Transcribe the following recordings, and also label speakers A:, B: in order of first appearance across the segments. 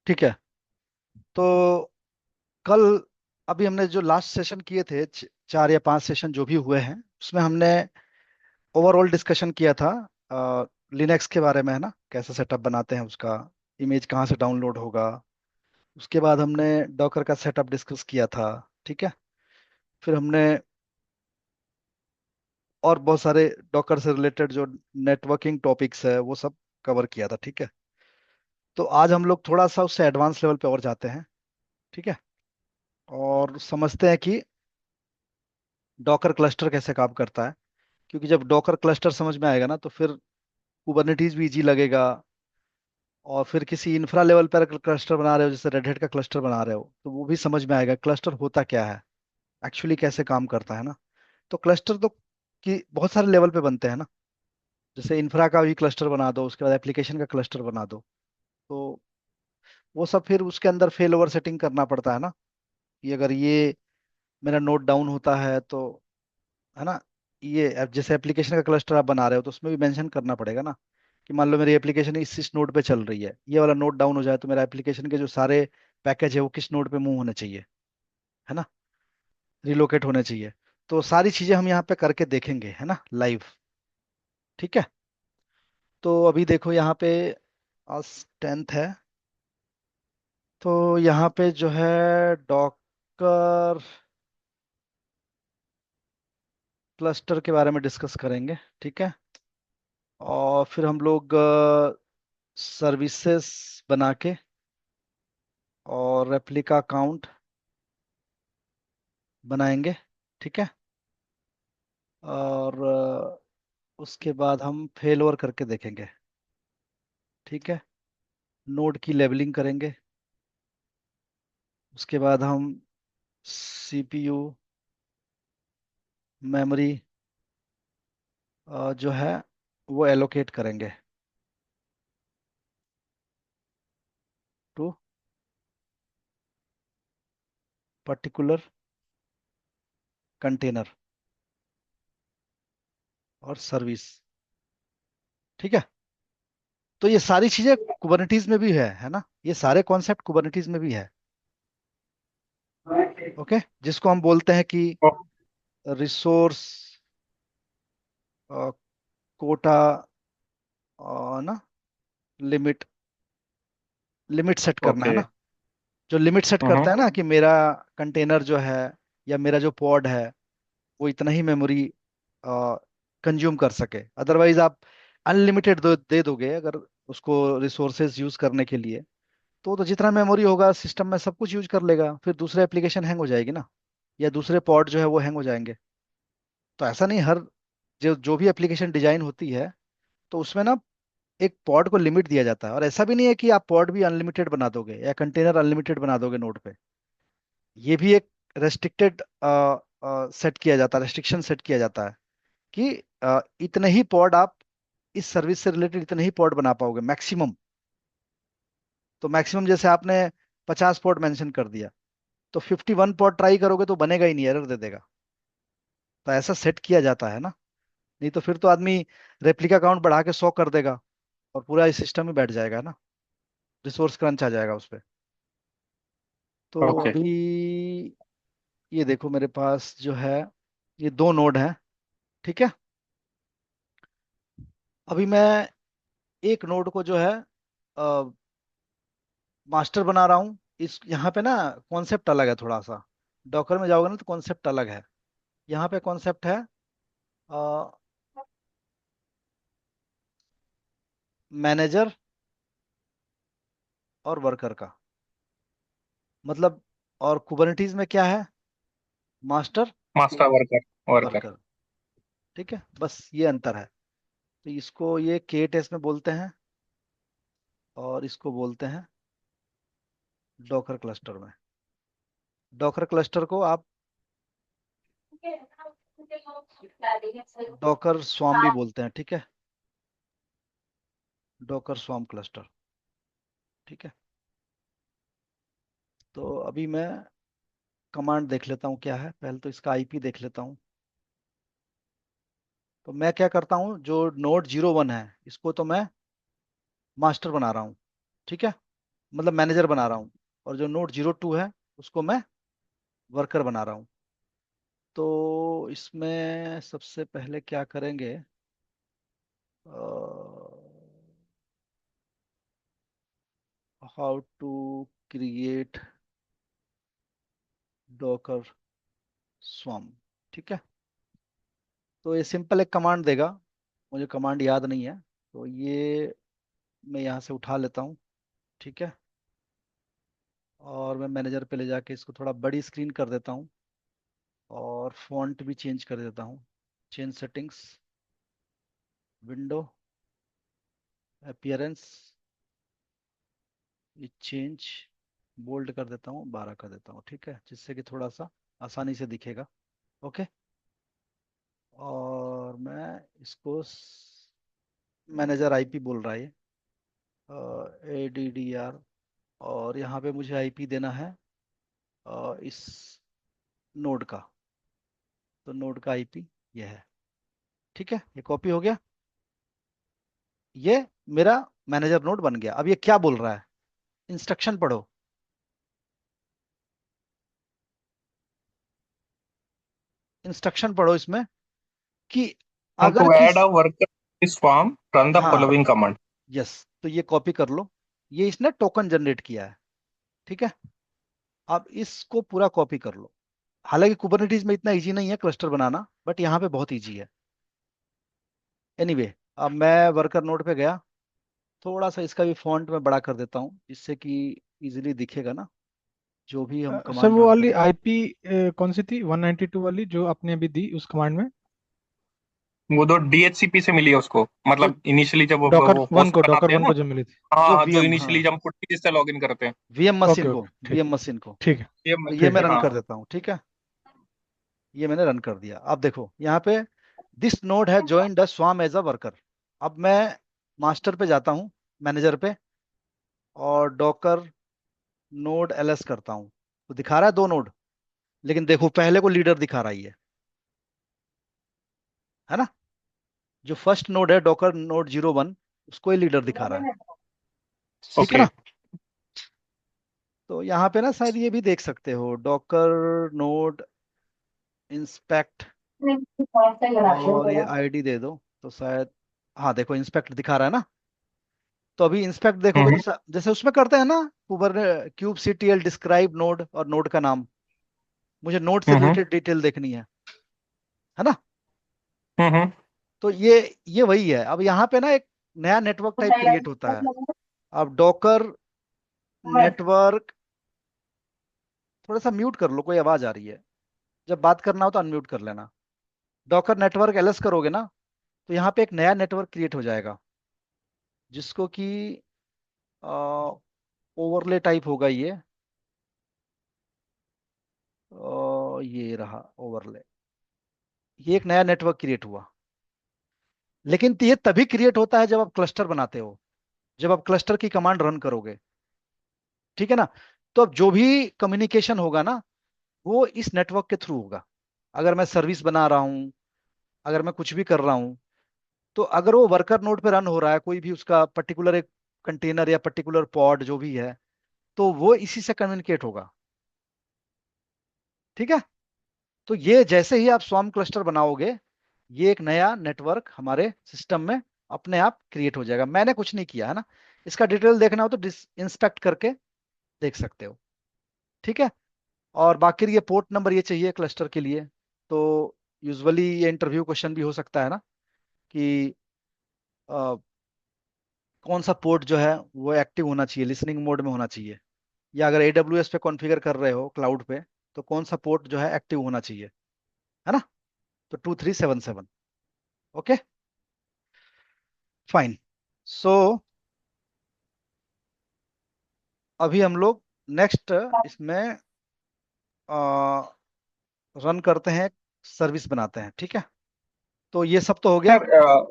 A: ठीक है। तो कल, अभी हमने जो लास्ट सेशन किए थे, 4 या 5 सेशन जो भी हुए हैं, उसमें हमने ओवरऑल डिस्कशन किया था लिनक्स के बारे में, है ना, कैसा सेटअप बनाते हैं उसका, इमेज कहाँ से डाउनलोड होगा। उसके बाद हमने डॉकर का सेटअप डिस्कस किया था। ठीक है। फिर हमने और बहुत सारे डॉकर से रिलेटेड जो नेटवर्किंग टॉपिक्स है वो सब कवर किया था। ठीक है। तो आज हम लोग थोड़ा सा उससे एडवांस लेवल पे और जाते हैं। ठीक है। और समझते हैं कि डॉकर क्लस्टर कैसे काम करता है। क्योंकि जब डॉकर क्लस्टर समझ में आएगा ना, तो फिर कुबरनेटीज भी इजी लगेगा। और फिर किसी इंफ्रा लेवल पर क्लस्टर बना रहे हो, जैसे रेड हेड का क्लस्टर बना रहे हो, तो वो भी समझ में आएगा क्लस्टर होता क्या है, एक्चुअली कैसे काम करता है ना। तो क्लस्टर तो कि बहुत सारे लेवल पे बनते हैं ना। जैसे इंफ्रा का भी क्लस्टर बना दो, उसके बाद एप्लीकेशन का क्लस्टर बना दो। तो वो सब फिर उसके अंदर फेल ओवर सेटिंग करना पड़ता है ना, कि अगर ये मेरा नोट डाउन होता है तो, है ना, ये जैसे एप्लीकेशन का क्लस्टर आप बना रहे हो, तो उसमें भी मेंशन करना पड़ेगा ना, कि मान लो मेरी एप्लीकेशन इस नोड पे चल रही है, ये वाला नोड डाउन हो जाए तो मेरा एप्लीकेशन के जो सारे पैकेज है वो किस नोड पे मूव होने चाहिए, है ना, रिलोकेट होने चाहिए। तो सारी चीजें हम यहाँ पे करके देखेंगे, है ना, लाइव। ठीक है। तो अभी देखो यहाँ पे आज 10th है। तो यहाँ पे जो है डॉकर क्लस्टर के बारे में डिस्कस करेंगे। ठीक है। और फिर हम लोग सर्विसेज बना के और रेप्लिका अकाउंट बनाएंगे। ठीक है। और उसके बाद हम फेल ओवर करके देखेंगे। ठीक है। नोड की लेबलिंग करेंगे। उसके बाद हम सीपीयू, मेमोरी जो है वो एलोकेट करेंगे टू पर्टिकुलर कंटेनर और सर्विस। ठीक है। तो ये सारी चीजें कुबरनेटीज में भी है ना, ये सारे कॉन्सेप्ट कुबरनेटीज में भी है। ओके। जिसको हम बोलते हैं कि रिसोर्स कोटा, ना, लिमिट, लिमिट सेट करना, है
B: ओके।
A: ना। जो लिमिट सेट
B: हाँ।
A: करता है ना, कि मेरा कंटेनर जो है या मेरा जो पॉड है वो इतना ही मेमोरी कंज्यूम कर सके। अदरवाइज आप अनलिमिटेड दे दोगे अगर उसको रिसोर्सेज यूज करने के लिए, तो जितना मेमोरी होगा सिस्टम में सब कुछ यूज कर लेगा, फिर दूसरे एप्लीकेशन हैंग हो जाएगी ना, या दूसरे पॉड जो है वो हैंग हो जाएंगे। तो ऐसा नहीं, हर जो जो भी एप्लीकेशन डिजाइन होती है, तो उसमें ना एक पॉड को लिमिट दिया जाता है। और ऐसा भी नहीं है कि आप पॉड भी अनलिमिटेड बना दोगे या कंटेनर अनलिमिटेड बना दोगे नोड पे। ये भी एक रेस्ट्रिक्टेड सेट किया जाता है, रेस्ट्रिक्शन सेट किया जाता है, कि इतने ही पॉड आप इस सर्विस से रिलेटेड, इतने ही पॉड बना पाओगे मैक्सिमम। तो मैक्सिमम जैसे आपने 50 पॉड मेंशन कर दिया, तो 51 पॉड ट्राई करोगे तो बनेगा ही नहीं, एरर दे देगा। तो ऐसा सेट किया जाता है ना। नहीं तो फिर तो आदमी रेप्लिका काउंट बढ़ा के 100 कर देगा और पूरा सिस्टम ही बैठ जाएगा ना, रिसोर्स क्रंच आ जाएगा उस पर। तो
B: ओके।
A: अभी ये देखो मेरे पास जो है ये 2 नोड हैं। ठीक है। अभी मैं एक नोड को जो है मास्टर बना रहा हूँ। इस यहाँ पे ना कॉन्सेप्ट अलग है थोड़ा सा। डॉकर में जाओगे ना तो कॉन्सेप्ट अलग है। यहाँ पे कॉन्सेप्ट है मैनेजर और वर्कर का, मतलब। और कुबरनेटीज में क्या है, master,
B: master worker. Worker.
A: Worker. ठीक है, बस ये अंतर है। तो इसको ये KTS में बोलते हैं और इसको बोलते हैं डॉकर क्लस्टर में। डॉकर क्लस्टर को आप डॉकर स्वाम भी बोलते हैं। ठीक है, डॉकर स्वाम क्लस्टर। ठीक है। तो अभी मैं कमांड देख लेता हूँ क्या है, पहले तो इसका IP देख लेता हूँ। तो मैं क्या करता हूँ, जो नोड 01 है इसको तो मैं मास्टर बना रहा हूँ। ठीक है। मतलब मैनेजर बना रहा हूँ, और जो नोड 02 है उसको मैं वर्कर बना रहा हूँ। तो इसमें सबसे पहले क्या करेंगे, हाउ टू क्रिएट डॉकर स्वम। ठीक है, तो ये सिंपल एक कमांड देगा, मुझे कमांड याद नहीं है, तो ये मैं यहाँ से उठा लेता हूँ। ठीक है, और मैं मैनेजर पे ले जाके इसको थोड़ा बड़ी स्क्रीन कर देता हूँ, और फॉन्ट भी चेंज कर देता हूँ। चेंज सेटिंग्स, विंडो, अपीयरेंस, ये चेंज, बोल्ड कर देता हूँ, 12 कर देता हूँ। ठीक है, जिससे कि थोड़ा सा आसानी से दिखेगा। ओके, और मैं इसको मैनेजर आईपी बोल रहा है, ADDR, और यहाँ पे मुझे आईपी देना है इस नोड का। तो नोड का आईपी ये है। ठीक है, ये कॉपी हो गया, ये मेरा मैनेजर नोड बन गया। अब ये क्या बोल रहा है, इंस्ट्रक्शन पढ़ो। इंस्ट्रक्शन पढ़ो इसमें कि अगर
B: टू ऐड
A: किस,
B: अ वर्कर इस फॉर्म रन द
A: हाँ,
B: फॉलोइंग कमांड।
A: यस, तो ये कॉपी कर लो। ये इसने टोकन जनरेट किया है। ठीक है, अब इसको पूरा कॉपी कर लो। हालांकि कुबरनेटिस में इतना इजी नहीं है क्लस्टर बनाना, बट यहाँ पे बहुत इजी है। एनीवे अब मैं वर्कर नोड पे गया, थोड़ा सा इसका भी फॉन्ट में बड़ा कर देता हूँ, जिससे कि इजीली दिखेगा ना, जो भी हम
C: सर
A: कमांड
C: वो
A: रन
C: वाली
A: करेंगे।
C: आईपी कौन सी थी, 192 वाली जो आपने अभी दी उस कमांड में?
B: वो तो DHCP से मिली है उसको,
A: जो
B: मतलब इनिशियली जब
C: डॉकर
B: वो
C: वन
B: होस्ट
C: को, डॉकर
B: बनाते हैं
C: वन
B: ना।
C: को जो मिली थी।
B: हाँ
A: जो
B: हाँ, जो
A: वीएम, हाँ,
B: इनिशियली जब हम पुट्टी से लॉग इन करते हैं।
A: वीएम मशीन
C: ओके
A: को,
C: ओके, ठीक।
A: वीएम मशीन को।
C: ठीक है।
B: ये
A: तो ये
B: ठीक
A: मैं
B: है,
C: ठीक है।
A: रन
B: हाँ।
A: कर देता हूँ। ठीक है, ये मैंने रन कर दिया। अब देखो यहाँ पे दिस नोड है join the swarm as a worker. अब मैं मास्टर पे जाता हूँ, मैनेजर पे, और डॉकर नोड एलएस करता हूँ। तो दिखा रहा है दो नोड, लेकिन देखो पहले को लीडर दिखा रहा ही है ना। जो फर्स्ट नोड है डॉकर नोड 01, उसको ही लीडर दिखा रहा है। ठीक है
B: ओके।
A: ना। तो यहाँ पे ना शायद ये भी देख सकते हो, डॉकर नोड इंस्पेक्ट, और ये आईडी दे दो तो शायद, हाँ देखो इंस्पेक्ट दिखा रहा है ना। तो अभी इंस्पेक्ट देखोगे तो
B: हम्म
A: जैसे उसमें करते हैं ना, कुबर क्यूब सीटीएल डिस्क्राइब नोड और नोड का नाम, मुझे नोड से
B: हम्म
A: रिलेटेड डिटेल देखनी है ना।
B: हम्म
A: तो ये वही है। अब यहाँ पे ना एक नया नेटवर्क टाइप क्रिएट होता है। अब डॉकर नेटवर्क, थोड़ा सा म्यूट कर लो, कोई आवाज आ रही है। जब बात करना हो तो अनम्यूट कर लेना। डॉकर नेटवर्क एलएस करोगे ना, तो यहाँ पे एक नया नेटवर्क क्रिएट हो जाएगा, जिसको कि ओवरले टाइप होगा ये। ये रहा ओवरले, ये एक नया नेटवर्क क्रिएट हुआ। लेकिन ये तभी क्रिएट होता है जब आप क्लस्टर बनाते हो, जब आप क्लस्टर की कमांड रन करोगे। ठीक है ना। तो अब जो भी कम्युनिकेशन होगा ना, वो इस नेटवर्क के थ्रू होगा। अगर मैं सर्विस बना रहा हूं, अगर मैं कुछ भी कर रहा हूं, तो अगर वो वर्कर नोड पे रन हो रहा है, कोई भी उसका पर्टिकुलर एक कंटेनर या पर्टिकुलर पॉड जो भी है, तो वो इसी से कम्युनिकेट होगा। ठीक है, तो ये जैसे ही आप स्वार्म क्लस्टर बनाओगे, ये एक नया नेटवर्क हमारे सिस्टम में अपने आप क्रिएट हो जाएगा। मैंने कुछ नहीं किया है ना। इसका डिटेल देखना हो तो इंस्पेक्ट करके देख सकते हो। ठीक है, और बाकी ये पोर्ट नंबर ये चाहिए क्लस्टर के लिए। तो यूजुअली ये इंटरव्यू क्वेश्चन भी हो सकता है ना, कि अ, कौन सा पोर्ट जो है वो एक्टिव होना चाहिए, लिसनिंग मोड में होना चाहिए, या अगर AWS पे कॉन्फ़िगर कर रहे हो क्लाउड पे, तो कौन सा पोर्ट जो है एक्टिव होना चाहिए, है ना। तो 2377। Okay, fine. सो अभी हम लोग नेक्स्ट इसमें रन करते हैं, सर्विस बनाते हैं। ठीक है, तो ये सब तो हो गया।
B: सर,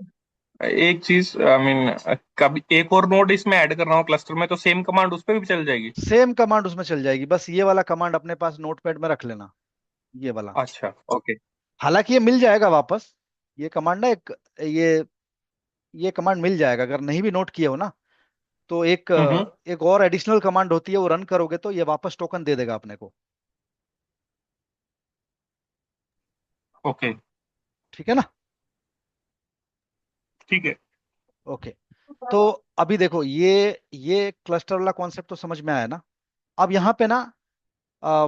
B: एक चीज, आई मीन, कभी एक और नोड इसमें ऐड कर रहा हूँ क्लस्टर में, तो सेम कमांड उस पर भी चल जाएगी?
A: सेम कमांड उसमें चल जाएगी, बस ये वाला कमांड अपने पास नोटपैड में रख लेना, ये वाला।
B: अच्छा, ओके।
A: हालांकि ये मिल जाएगा वापस, ये कमांड ना एक, ये ये कमांड मिल जाएगा अगर नहीं भी नोट किए हो ना। तो एक
B: हम्म।
A: एक और एडिशनल कमांड होती है, वो रन करोगे तो ये वापस टोकन दे देगा अपने को।
B: ओके।
A: ठीक है ना?
B: ठीक है।
A: ओके। तो अभी देखो, ये क्लस्टर वाला कॉन्सेप्ट तो समझ में आया ना? अब यहाँ पे ना अ,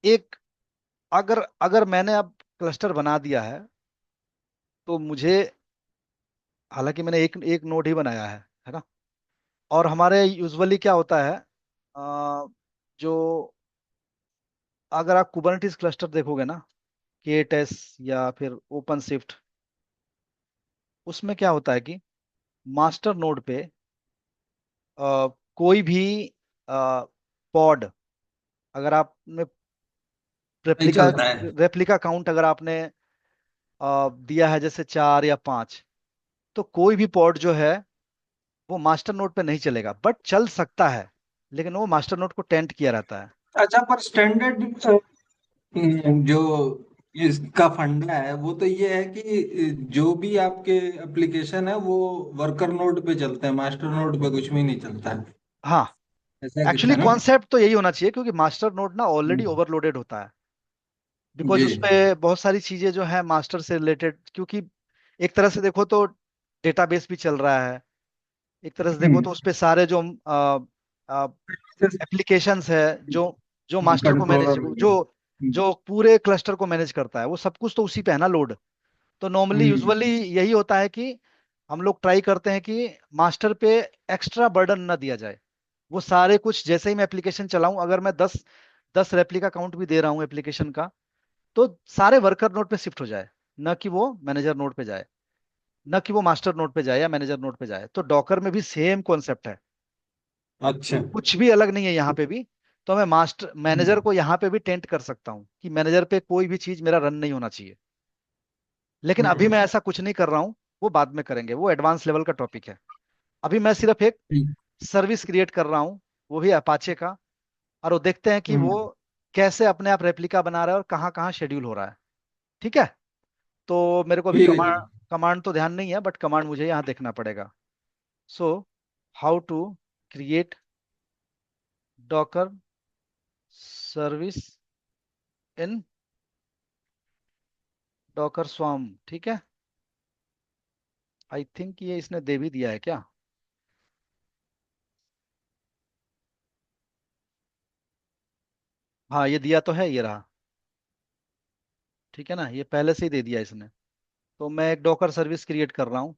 A: एक, अगर अगर मैंने अब क्लस्टर बना दिया है, तो मुझे, हालांकि मैंने एक एक नोड ही बनाया है ना? और हमारे यूजुअली क्या होता है, जो, अगर आप कुबरनेटिस क्लस्टर देखोगे ना, KTS या फिर ओपन शिफ्ट, उसमें क्या होता है कि मास्टर नोड पे कोई भी पॉड, अगर आपने
D: नहीं
A: रेप्लिका
D: चलता है।
A: रेप्लिका काउंट अगर आपने दिया है जैसे 4 या 5, तो कोई भी पॉड जो है वो मास्टर नोड पे नहीं चलेगा, बट चल सकता है, लेकिन वो मास्टर नोड को टेंट किया रहता है।
D: अच्छा, पर स्टैंडर्ड जो इसका फंडा है वो तो ये है कि जो भी आपके एप्लीकेशन है वो वर्कर नोड पे चलते हैं, मास्टर नोड पे कुछ भी नहीं चलता है।
A: हाँ,
D: ऐसा कुछ
A: एक्चुअली
D: है ना?
A: कॉन्सेप्ट तो यही होना चाहिए, क्योंकि मास्टर नोड ना ऑलरेडी
D: हम्म।
A: ओवरलोडेड होता है। बिकॉज
D: जी।
A: उस पे बहुत सारी चीजें जो है मास्टर से रिलेटेड, क्योंकि एक तरह से देखो तो डेटाबेस भी चल रहा है, एक तरह से देखो तो उस पे सारे जो एप्लीकेशंस है, जो जो मास्टर को मैनेज,
D: कंट्रोलर।
A: जो जो पूरे क्लस्टर को मैनेज करता है, वो सब कुछ तो उसी पे है ना लोड। तो नॉर्मली
D: हम्म।
A: यूजुअली यही होता है कि हम लोग ट्राई करते हैं कि मास्टर पे एक्स्ट्रा बर्डन ना दिया जाए। वो सारे कुछ, जैसे ही मैं एप्लीकेशन चलाऊं, अगर मैं 10 रेप्लिका काउंट भी दे रहा हूँ एप्लीकेशन का, तो सारे वर्कर नोड पे शिफ्ट हो जाए, न कि वो मैनेजर नोड पे जाए, न कि वो मास्टर नोड पे जाए या मैनेजर नोड पे जाए। तो डॉकर में भी सेम कॉन्सेप्ट है,
D: अच्छा।
A: कुछ भी अलग नहीं है यहाँ पे भी। तो मैं मास्टर मैनेजर
D: हम्म।
A: को यहाँ पे भी टेंट कर सकता हूँ कि मैनेजर पे कोई भी चीज मेरा रन नहीं होना चाहिए। लेकिन अभी मैं ऐसा कुछ नहीं कर रहा हूँ, वो बाद में करेंगे, वो एडवांस लेवल का टॉपिक है। अभी मैं सिर्फ एक
D: ठीक।
A: सर्विस क्रिएट कर रहा हूँ, वो भी अपाचे का। और वो देखते हैं कि वो
D: हम्म।
A: कैसे अपने आप रेप्लिका बना रहा है और कहाँ कहाँ शेड्यूल हो रहा है। ठीक है? तो मेरे को अभी
D: ठीक है जी।
A: कमांड कमांड तो ध्यान नहीं है, बट कमांड मुझे यहाँ देखना पड़ेगा। So, how to create docker service in docker swarm. ठीक है, आई थिंक ये इसने दे भी दिया है क्या? हाँ, ये दिया तो है, ये रहा। ठीक है ना, ये पहले से ही दे दिया इसने। तो मैं एक डॉकर सर्विस क्रिएट कर रहा हूँ,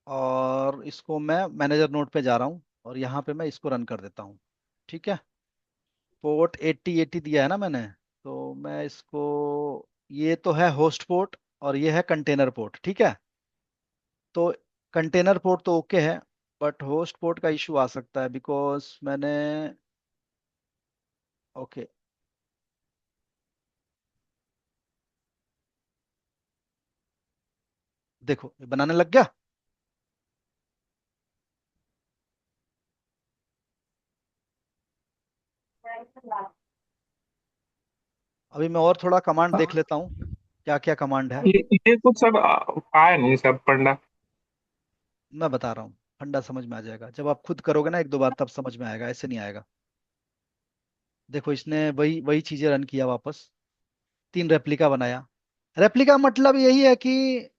A: और इसको मैं मैनेजर नोड पे जा रहा हूँ, और यहाँ पे मैं इसको रन कर देता हूँ। ठीक है, पोर्ट 8080 दिया है ना मैंने, तो मैं इसको, ये तो है होस्ट पोर्ट और ये है कंटेनर पोर्ट। ठीक है, तो कंटेनर पोर्ट तो ओके है, बट होस्ट पोर्ट का इशू आ सकता है, बिकॉज मैंने, ओके, देखो ये बनाने लग गया। अभी मैं और थोड़ा कमांड देख लेता हूँ, क्या क्या कमांड है।
B: ये कुछ सब आया नहीं सब पढ़ना।
A: मैं बता रहा हूँ, फंडा समझ में आ जाएगा जब आप खुद करोगे ना एक दो बार, तब समझ में आएगा, ऐसे नहीं आएगा। देखो, इसने वही वही चीजें रन किया वापस, 3 रेप्लिका बनाया। रेप्लिका मतलब यही है कि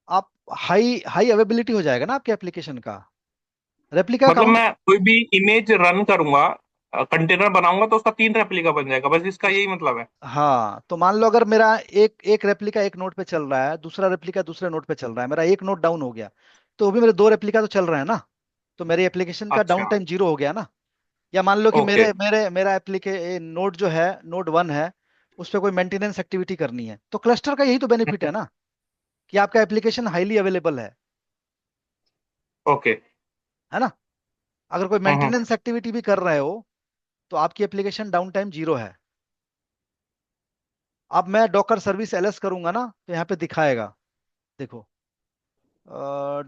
A: आप हाई हाई अवेबिलिटी हो जाएगा ना आपके एप्लीकेशन का। रेप्लिका
B: मतलब
A: काउंट,
B: मैं कोई भी इमेज रन करूंगा, कंटेनर बनाऊंगा तो उसका 3 रेप्लिका बन जाएगा, बस इसका यही मतलब है।
A: हाँ, तो मान लो अगर मेरा एक एक रेप्लिका एक नोड पे चल रहा है, दूसरा रेप्लिका दूसरे नोड पे चल रहा है, मेरा एक नोड डाउन हो गया, तो वो भी मेरे 2 रेप्लिका तो चल रहे हैं ना, तो मेरे एप्लीकेशन का डाउन
B: अच्छा।
A: टाइम 0 हो गया ना। या मान लो कि
B: ओके।
A: मेरे मेरे मेरा एप्लीके नोड जो है, नोड 1 है, उस पर कोई मेंटेनेंस एक्टिविटी करनी है, तो क्लस्टर का यही तो बेनिफिट है ना, कि आपका एप्लीकेशन हाईली अवेलेबल
B: ओके।
A: है ना? अगर कोई
B: हम्म।
A: मेंटेनेंस एक्टिविटी भी कर रहे हो, तो आपकी एप्लीकेशन डाउन टाइम 0 है। अब मैं डॉकर सर्विस एलएस करूंगा ना, तो यहाँ पे दिखाएगा, देखो,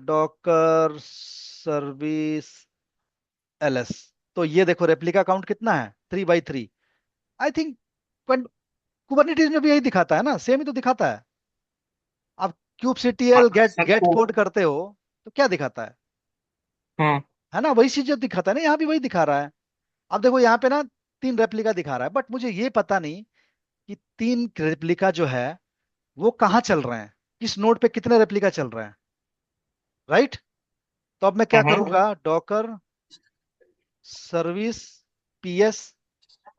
A: डॉकर सर्विस एलएस, तो ये देखो रेप्लिका काउंट कितना है, 3 बाई 3। आई थिंक कुबरनेटिस में भी यही दिखाता है ना, सेम ही तो दिखाता है। आप क्यूबसीटीएल गेट
B: सर
A: गेट
B: को।
A: पोर्ट करते हो, तो क्या दिखाता है?
B: हम्म।
A: है ना, वही चीज जो दिखाता है ना, यहाँ भी वही दिखा रहा है। अब देखो यहाँ पे ना 3 रेप्लिका दिखा रहा है, बट मुझे ये पता नहीं कि 3 रेप्लिका जो है वो कहाँ चल रहे हैं, किस नोड पे कितने रेप्लिका चल रहे हैं। राइट। तो अब मैं क्या
B: हम्म।
A: करूंगा, डॉकर सर्विस पीएस,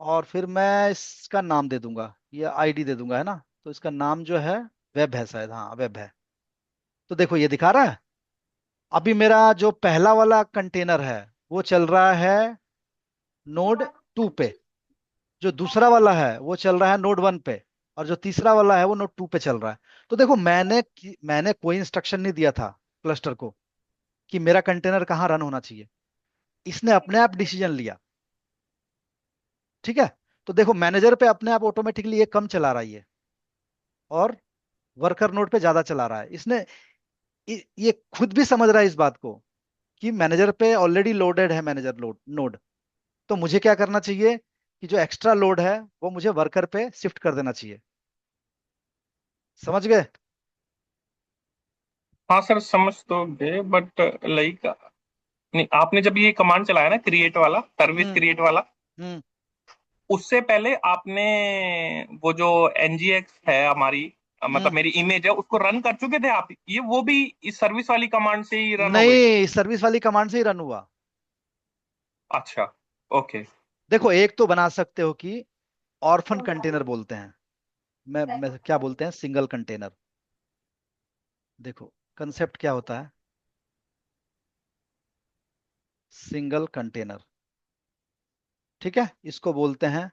A: और फिर मैं इसका नाम दे दूंगा या आईडी दे दूंगा, है ना। तो इसका नाम जो है वेब है शायद, हाँ वेब है। तो देखो ये दिखा रहा है। अभी मेरा जो पहला वाला कंटेनर है वो चल रहा है नोड 2 पे, जो दूसरा वाला है वो चल रहा है नोड 1 पे, और जो तीसरा वाला है वो नोड 2 पे चल रहा है। तो देखो मैंने कोई इंस्ट्रक्शन नहीं दिया था क्लस्टर को कि मेरा कंटेनर कहाँ रन होना चाहिए, इसने अपने आप डिसीजन लिया। ठीक है। तो देखो मैनेजर पे अपने आप ऑटोमेटिकली ये कम चला रहा है ये, और वर्कर नोड पे ज्यादा चला रहा है इसने। ये खुद भी समझ रहा है इस बात को कि मैनेजर पे ऑलरेडी लोडेड है मैनेजर नोड। तो मुझे क्या करना चाहिए कि जो एक्स्ट्रा लोड है वो मुझे वर्कर पे शिफ्ट कर देना चाहिए। समझ गए।
B: हाँ सर समझ तो गए, बट लाइक नहीं, आपने जब ये कमांड चलाया ना क्रिएट वाला, सर्विस
A: हम्म।
B: क्रिएट वाला,
A: हम्म।
B: उससे पहले आपने वो जो एनजीएक्स है हमारी, मतलब
A: हम्म।
B: मेरी इमेज है, उसको रन कर चुके थे आप? ये वो भी इस सर्विस वाली कमांड से ही रन हो गई?
A: नहीं, सर्विस वाली कमांड से ही रन हुआ।
B: अच्छा। ओके।
A: देखो एक तो बना सकते हो कि ऑर्फन कंटेनर बोलते हैं, मैं क्या बोलते हैं, सिंगल कंटेनर। देखो कंसेप्ट क्या होता है, सिंगल कंटेनर। ठीक है, इसको बोलते हैं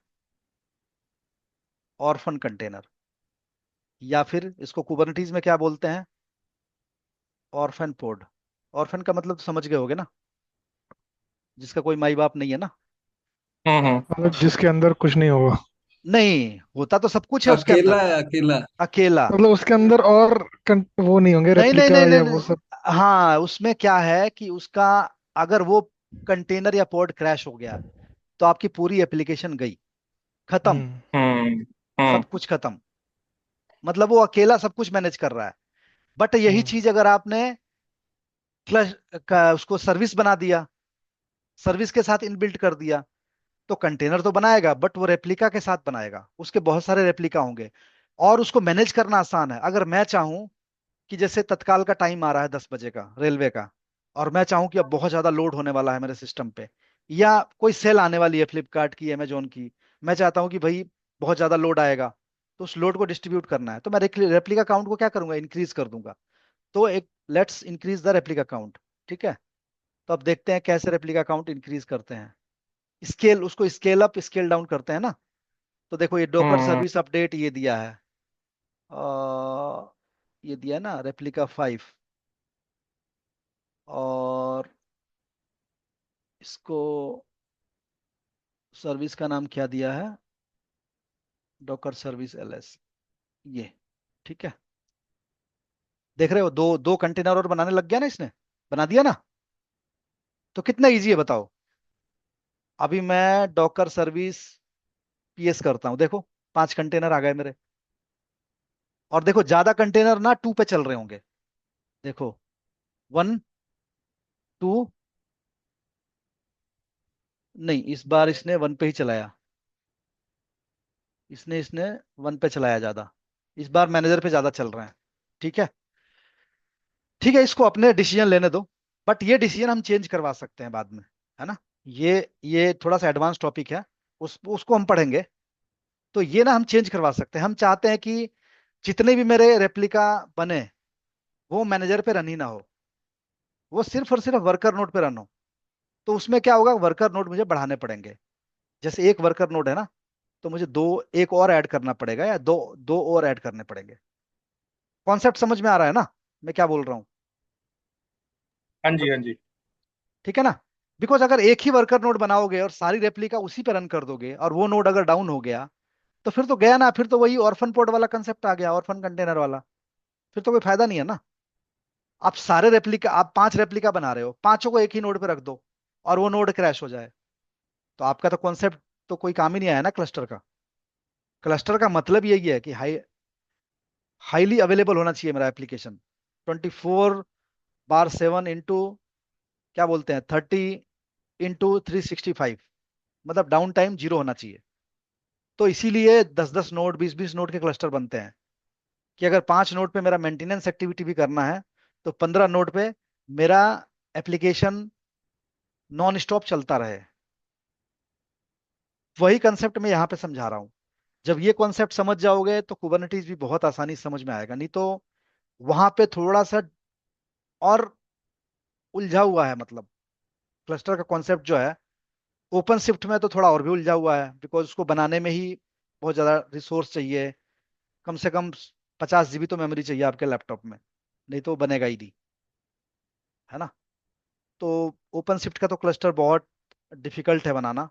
A: ऑर्फन कंटेनर, या फिर इसको कुबरनेटीज में क्या बोलते हैं, ऑर्फन पोड। ऑर्फन का मतलब तो समझ गए होगे ना, जिसका कोई माई बाप नहीं है ना।
B: हम्म।
C: मतलब जिसके अंदर कुछ नहीं होगा।
A: नहीं, होता तो सब कुछ है उसके अंदर।
D: अकेला है, अकेला।
A: अकेला।
C: मतलब उसके अंदर और वो नहीं होंगे
A: नहीं नहीं
C: रेप्लिका
A: नहीं नहीं,
C: या वो
A: नहीं।
C: सब।
A: हाँ, उसमें क्या है कि उसका, अगर वो कंटेनर या पॉड क्रैश हो गया तो आपकी पूरी एप्लीकेशन गई, खत्म।
C: हम्म।
B: हम्म।
A: सब
B: हम्म।
A: कुछ खत्म। मतलब वो अकेला सब कुछ मैनेज कर रहा है। बट यही
C: हम्म।
A: चीज अगर आपने क्लच का उसको सर्विस बना दिया, सर्विस के साथ इनबिल्ट कर दिया, तो कंटेनर तो बनाएगा बट वो रेप्लिका के साथ बनाएगा, उसके बहुत सारे रेप्लिका होंगे, और उसको मैनेज करना आसान है। अगर मैं चाहूं कि जैसे तत्काल का टाइम आ रहा है 10 बजे का रेलवे का, और मैं चाहूं कि अब बहुत ज्यादा लोड होने वाला है मेरे सिस्टम पे, या कोई सेल आने वाली है फ्लिपकार्ट की, अमेजोन की, मैं चाहता हूं कि भाई बहुत ज्यादा लोड आएगा, तो उस लोड को डिस्ट्रीब्यूट करना है, तो मैं रेप्लिका काउंट को क्या करूंगा, इंक्रीज कर दूंगा। तो एक let's increase the replica count. ठीक है। तो अब देखते हैं कैसे रेप्लिका काउंट इंक्रीज करते हैं। स्केल, उसको स्केल अप स्केल डाउन करते हैं ना। तो देखो ये डॉकर
B: हम्म।
A: सर्विस अपडेट ये दिया है, ये दिया है ना रेप्लिका 5, और इसको सर्विस का नाम क्या दिया है, डॉकर सर्विस LS, ये। ठीक है। देख रहे हो, दो दो कंटेनर और बनाने लग गया ना इसने, बना दिया ना। तो कितना इजी है बताओ। अभी मैं डॉकर सर्विस PS करता हूं, देखो 5 कंटेनर आ गए मेरे। और देखो ज्यादा कंटेनर ना 2 पे चल रहे होंगे। देखो 1 2, नहीं इस बार इसने 1 पे ही चलाया, इसने इसने 1 पे चलाया ज्यादा, इस बार मैनेजर पे ज्यादा चल रहे हैं। ठीक है। ठीक है, इसको अपने डिसीजन लेने दो, बट ये डिसीजन हम चेंज करवा सकते हैं बाद में, है ना। ये थोड़ा सा एडवांस टॉपिक है, उसको हम पढ़ेंगे। तो ये ना हम चेंज करवा सकते हैं, हम चाहते हैं कि जितने भी मेरे रेप्लिका बने वो मैनेजर पे रन ही ना हो, वो सिर्फ और सिर्फ वर्कर नोड पे रन हो। तो उसमें क्या होगा, वर्कर नोड मुझे बढ़ाने पड़ेंगे। जैसे एक वर्कर नोड है ना, तो मुझे दो, एक और ऐड करना पड़ेगा, या दो दो और ऐड करने पड़ेंगे। कॉन्सेप्ट समझ में आ रहा है ना, मैं क्या बोल रहा हूँ।
B: हाँ जी, हाँ जी।
A: ठीक है ना। बिकॉज अगर एक ही वर्कर नोड बनाओगे और सारी रेप्लिका उसी पे रन कर दोगे, और वो नोड अगर डाउन हो गया, तो फिर तो गया ना, फिर तो वही ऑर्फन पोर्ट वाला कंसेप्ट आ गया, ऑर्फन कंटेनर वाला। फिर तो कोई फायदा नहीं है ना। आप सारे रेप्लिका, आप 5 रेप्लिका बना रहे हो, पांचों को एक ही नोड पे रख दो, और वो नोड क्रैश हो जाए, तो आपका तो कॉन्सेप्ट तो कोई काम ही नहीं आया ना क्लस्टर का। क्लस्टर का मतलब यही है कि हाईली अवेलेबल होना चाहिए मेरा एप्लीकेशन, 24/7 इंटू क्या बोलते हैं, 30 × 365, मतलब डाउन टाइम जीरो होना चाहिए। तो इसीलिए 10 10 नोड 20 20 नोड के क्लस्टर बनते हैं, कि अगर 5 नोड पे मेरा मेंटेनेंस एक्टिविटी भी करना है तो 15 नोड पे मेरा एप्लीकेशन नॉन स्टॉप चलता रहे। वही कंसेप्ट मैं यहाँ पे समझा रहा हूँ। जब ये कॉन्सेप्ट समझ जाओगे तो कुबरनेटिस भी बहुत आसानी से समझ में आएगा, नहीं तो वहां पे थोड़ा सा और उलझा हुआ है। मतलब क्लस्टर का कॉन्सेप्ट जो है ओपन शिफ्ट में तो थोड़ा और भी उलझा हुआ है, बिकॉज उसको बनाने में ही बहुत ज्यादा रिसोर्स चाहिए। कम से कम 50 GB तो मेमोरी चाहिए आपके लैपटॉप में, नहीं तो वो बनेगा ही नहीं, है ना। तो ओपन शिफ्ट का तो क्लस्टर बहुत डिफिकल्ट है बनाना।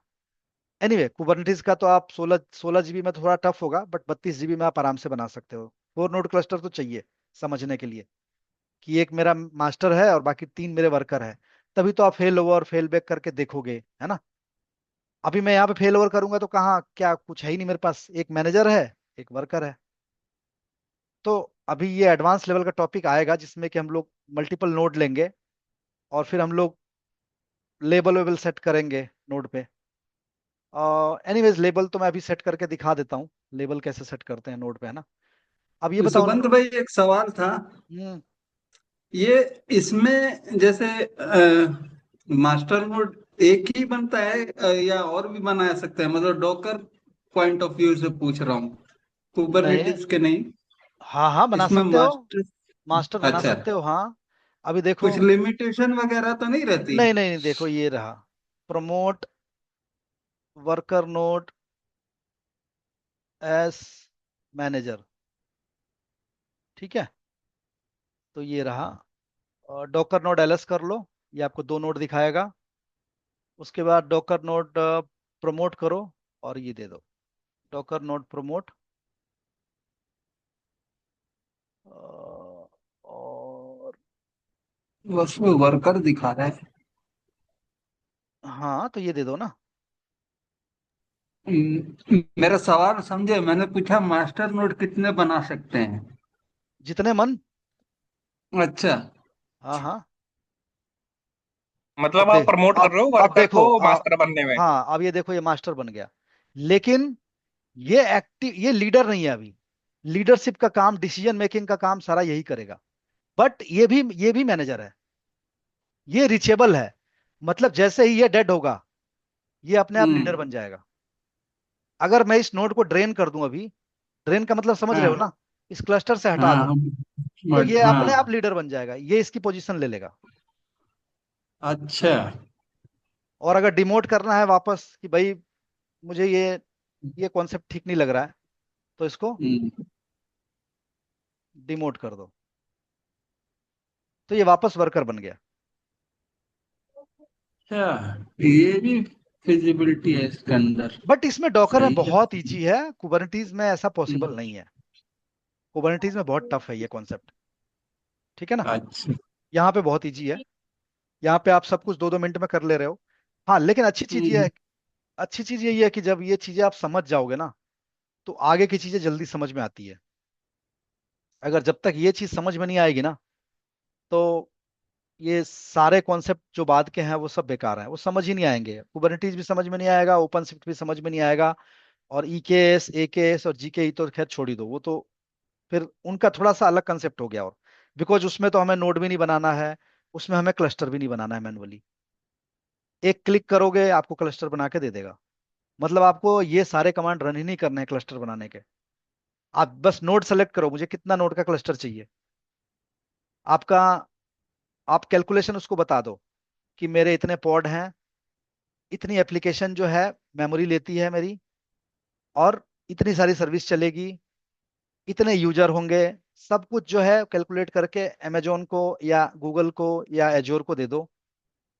A: एनीवे कुबरनेटिस का तो आप 16 16 GB में तो थोड़ा टफ होगा, बट 32 GB में आप आराम से बना सकते हो। 4 नोड क्लस्टर तो चाहिए समझने के लिए, कि एक मेरा मास्टर है और बाकी 3 मेरे वर्कर है। तभी तो आप फेल ओवर फेल बैक करके देखोगे, है ना। अभी मैं यहाँ पे फेल ओवर करूंगा तो कहाँ, क्या कुछ है ही नहीं मेरे पास, एक मैनेजर है, एक वर्कर है। तो अभी ये एडवांस लेवल का टॉपिक आएगा जिसमें कि हम लोग मल्टीपल नोड लेंगे और फिर हम लोग लेबल वेबल सेट करेंगे नोड पे। एनीवेज लेबल तो मैं अभी सेट करके दिखा देता हूँ, लेबल कैसे सेट करते हैं नोड पे, है ना। अब ये बताओ
D: सुबंत भाई, एक सवाल था।
A: हम्म,
D: ये इसमें जैसे मास्टर नोड एक ही बनता है या और भी बना सकते हैं? मतलब डॉकर पॉइंट ऑफ व्यू से पूछ रहा हूँ,
A: नहीं,
D: कुबरनेटिस के नहीं।
A: हाँ हाँ बना
D: इसमें
A: सकते हो,
D: मास्टर,
A: मास्टर बना
D: अच्छा,
A: सकते हो हाँ। अभी देखो,
D: कुछ लिमिटेशन वगैरह तो नहीं रहती?
A: नहीं नहीं नहीं, देखो ये रहा, promote worker node S manager, ठीक है। तो ये रहा, डॉकर नोड एलएस कर लो, ये आपको 2 नोड दिखाएगा। उसके बाद डॉकर नोड प्रमोट करो और ये दे दो, डॉकर नोड प्रमोट। और
D: उसमें वर्कर दिखा रहा है।
A: हाँ तो ये दे दो ना।
D: मेरा सवाल समझे, मैंने पूछा मास्टर नोड कितने बना सकते हैं?
A: जितने मन।
D: अच्छा।
A: हाँ हाँ। अब
B: मतलब
A: दे
B: आप प्रमोट कर
A: अब
B: रहे हो
A: अब
B: वर्कर
A: देखो,
B: को मास्टर बनने में?
A: हाँ अब ये देखो, ये मास्टर बन गया, लेकिन ये एक्टिव, ये लीडर नहीं है अभी। लीडरशिप का काम, डिसीजन मेकिंग का काम सारा यही करेगा। बट ये भी मैनेजर है, ये रिचेबल है। मतलब जैसे ही ये डेड होगा ये अपने आप लीडर
D: हम्म।
A: बन जाएगा। अगर मैं इस नोड को ड्रेन कर दूं अभी, ड्रेन का मतलब समझ रहे हो
D: हाँ
A: ना, इस क्लस्टर से हटा
D: हाँ
A: दूं, तो ये अपने आप
D: हाँ।
A: लीडर बन जाएगा, ये इसकी पोजीशन ले लेगा।
D: अच्छा।
A: और अगर डिमोट करना है वापस कि भाई मुझे ये कॉन्सेप्ट ठीक नहीं लग रहा है, तो इसको
D: हम्म।
A: डिमोट कर दो, तो ये वापस वर्कर बन गया।
D: अच्छा, ये भी फिजिबिलिटी है इसके अंदर।
A: बट इसमें डॉकर में
D: सही है।
A: बहुत इजी है, कुबरनीटीज में ऐसा
D: हम्म,
A: पॉसिबल नहीं है। कुबरनीटीज में बहुत टफ है ये कॉन्सेप्ट, ठीक है ना।
D: अच्छा।
A: यहाँ पे बहुत इजी है, यहाँ पे आप सब कुछ 2 2 मिनट में कर ले रहे हो। हाँ लेकिन अच्छी चीज ये
D: हम्म,
A: है, अच्छी चीज यही है कि जब ये चीजें आप समझ जाओगे ना तो आगे की चीजें जल्दी समझ में आती है। अगर जब तक ये चीज समझ में नहीं आएगी ना, तो ये सारे कॉन्सेप्ट जो बाद के हैं वो सब बेकार हैं, वो समझ ही नहीं आएंगे। कुबरनीटीज भी समझ में नहीं आएगा, ओपन शिफ्ट भी समझ में नहीं आएगा, और ईकेएस एकेएस और जीके तो खैर छोड़ ही दो, वो तो फिर उनका थोड़ा सा अलग कंसेप्ट हो गया। और बिकॉज उसमें तो हमें नोड भी नहीं बनाना है, उसमें हमें क्लस्टर भी नहीं बनाना है मैनुअली। एक क्लिक करोगे आपको क्लस्टर बना के दे देगा। मतलब आपको ये सारे कमांड रन ही नहीं करने हैं क्लस्टर बनाने के। आप बस नोड सेलेक्ट करो, मुझे कितना नोड का क्लस्टर चाहिए आपका। आप कैलकुलेशन उसको बता दो कि मेरे इतने पॉड हैं, इतनी एप्लीकेशन जो है मेमोरी लेती है मेरी, और इतनी सारी सर्विस चलेगी, इतने यूजर होंगे। सब कुछ जो है कैलकुलेट करके अमेजोन को या गूगल को या एजोर को दे दो,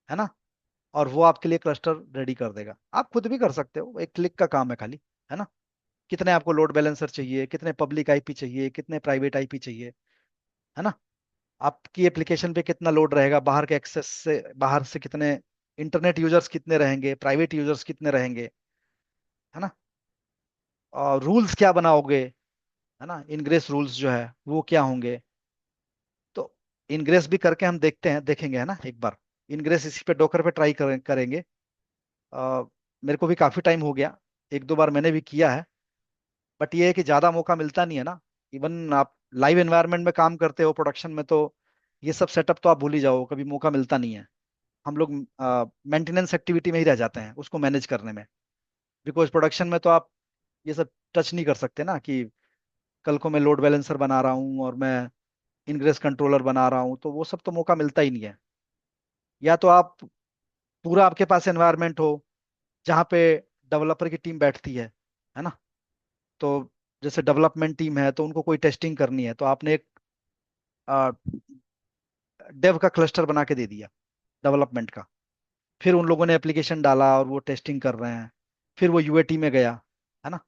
A: है ना। और वो आपके लिए क्लस्टर रेडी कर देगा। आप खुद भी कर सकते हो, एक क्लिक का काम है खाली, है ना। कितने आपको लोड बैलेंसर चाहिए, कितने पब्लिक आईपी चाहिए, कितने प्राइवेट आईपी चाहिए, है ना। आपकी एप्लीकेशन पे कितना लोड रहेगा, बाहर के एक्सेस से, बाहर से कितने इंटरनेट यूजर्स कितने रहेंगे, प्राइवेट यूजर्स कितने रहेंगे, है ना। और रूल्स क्या बनाओगे, है ना, इनग्रेस रूल्स जो है वो क्या होंगे। तो इनग्रेस भी करके हम देखते हैं, देखेंगे, है ना, एक बार। इनग्रेस इसी पे डॉकर पे ट्राई करेंगे। मेरे को भी काफी टाइम हो गया, एक दो बार मैंने भी किया है, बट ये है कि ज्यादा मौका मिलता नहीं है ना। इवन आप लाइव एनवायरनमेंट में काम करते हो प्रोडक्शन में, तो ये सब सेटअप तो आप भूल ही जाओ, कभी मौका मिलता नहीं है। हम लोग मेंटेनेंस एक्टिविटी में ही रह जाते हैं उसको मैनेज करने में। बिकॉज प्रोडक्शन में तो आप ये सब टच नहीं कर सकते ना, कि कल को मैं लोड बैलेंसर बना रहा हूँ और मैं इनग्रेस कंट्रोलर बना रहा हूँ, तो वो सब तो मौका मिलता ही नहीं है। या तो आप पूरा आपके पास एनवायरनमेंट हो जहाँ पे डेवलपर की टीम बैठती है ना। तो जैसे डेवलपमेंट टीम है तो उनको कोई टेस्टिंग करनी है, तो आपने एक डेव का क्लस्टर बना के दे दिया डेवलपमेंट का। फिर उन लोगों ने एप्लीकेशन डाला और वो टेस्टिंग कर रहे हैं। फिर वो यूएटी में गया, है ना,